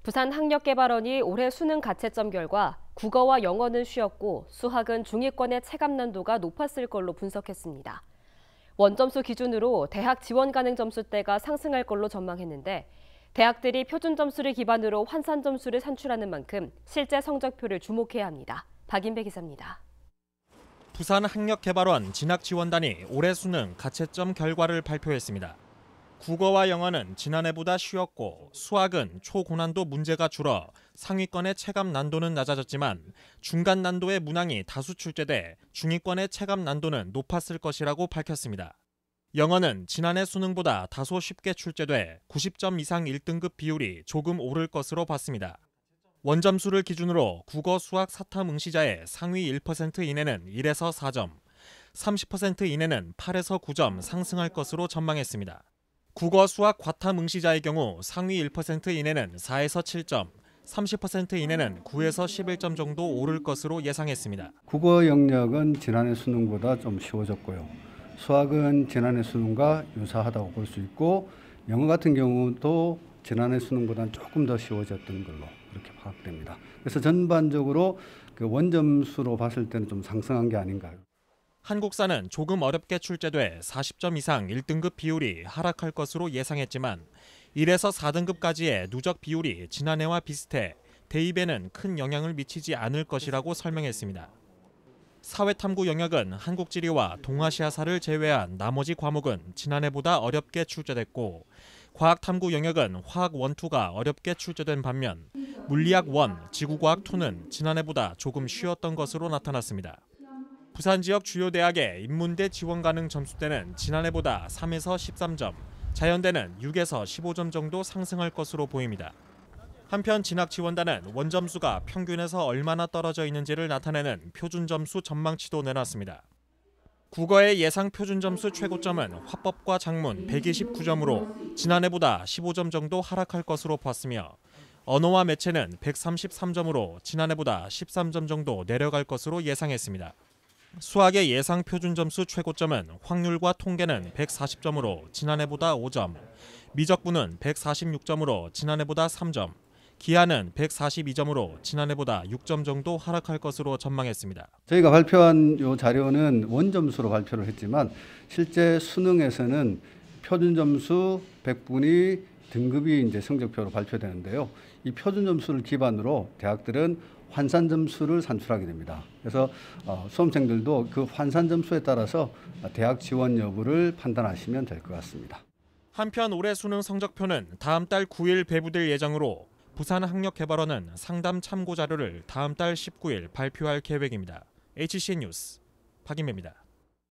부산학력개발원이 올해 수능 가채점 결과 국어와 영어는 쉬웠고 수학은 중위권의 체감 난도가 높았을 걸로 분석했습니다. 원점수 기준으로 대학 지원 가능 점수대가 상승할 걸로 전망했는데 대학들이 표준 점수를 기반으로 환산 점수를 산출하는 만큼 실제 성적표를 주목해야 합니다. 박인배 기자입니다. 부산학력개발원 진학지원단이 올해 수능 가채점 결과를 발표했습니다. 국어와 영어는 지난해보다 쉬웠고 수학은 초고난도 문제가 줄어 상위권의 체감 난도는 낮아졌지만 중간 난도의 문항이 다수 출제돼 중위권의 체감 난도는 높았을 것이라고 밝혔습니다. 영어는 지난해 수능보다 다소 쉽게 출제돼 90점 이상 1등급 비율이 조금 오를 것으로 봤습니다. 원점수를 기준으로 국어 수학 사탐 응시자의 상위 1% 이내는 1에서 4점, 30% 이내는 8에서 9점 상승할 것으로 전망했습니다. 국어 수학 과탐 응시자의 경우 상위 1% 이내는 4에서 7점, 30% 이내는 9에서 11점 정도 오를 것으로 예상했습니다. 국어 영역은 지난해 수능보다 좀 쉬워졌고요. 수학은 지난해 수능과 유사하다고 볼 수 있고 영어 같은 경우도 지난해 수능보다는 조금 더 쉬워졌던 걸로 그렇게 파악됩니다. 그래서 전반적으로 그 원점수로 봤을 때는 좀 상승한 게 아닌가. 한국사는 조금 어렵게 출제돼 40점 이상 1등급 비율이 하락할 것으로 예상했지만 1에서 4등급까지의 누적 비율이 지난해와 비슷해 대입에는 큰 영향을 미치지 않을 것이라고 설명했습니다. 사회탐구 영역은 한국지리와 동아시아사를 제외한 나머지 과목은 지난해보다 어렵게 출제됐고 과학탐구 영역은 화학 1, 2가 어렵게 출제된 반면 물리학 1, 지구과학 2는 지난해보다 조금 쉬웠던 것으로 나타났습니다. 부산 지역 주요 대학의 인문대 지원 가능 점수대는 지난해보다 3에서 13점, 자연대는 6에서 15점 정도 상승할 것으로 보입니다. 한편 진학지원단은 원점수가 평균에서 얼마나 떨어져 있는지를 나타내는 표준점수 전망치도 내놨습니다. 국어의 예상 표준점수 최고점은 화법과 작문 129점으로 지난해보다 15점 정도 하락할 것으로 봤으며 언어와 매체는 133점으로 지난해보다 13점 정도 내려갈 것으로 예상했습니다. 수학의 예상 표준점수 최고점은 확률과 통계는 140점으로 지난해보다 5점, 미적분은 146점으로 지난해보다 3점, 기하는 142점으로 지난해보다 6점 정도 하락할 것으로 전망했습니다. 저희가 발표한 이 자료는 원점수로 발표를 했지만 실제 수능에서는 표준점수 100분위 등급이 이제 성적표로 발표되는데요. 이 표준점수를 기반으로 대학들은 환산 점수를 산출하게 됩니다. 그래서 수험생들도 그 환산 점수에 따라서 대학 지원 여부를 판단하시면 될 것 같습니다. 한편 올해 수능 성적표는 다음 달 9일 배부될 예정으로 부산학력개발원은 상담 참고 자료를 다음 달 19일 발표할 계획입니다. HCN 뉴스 박인배입니다.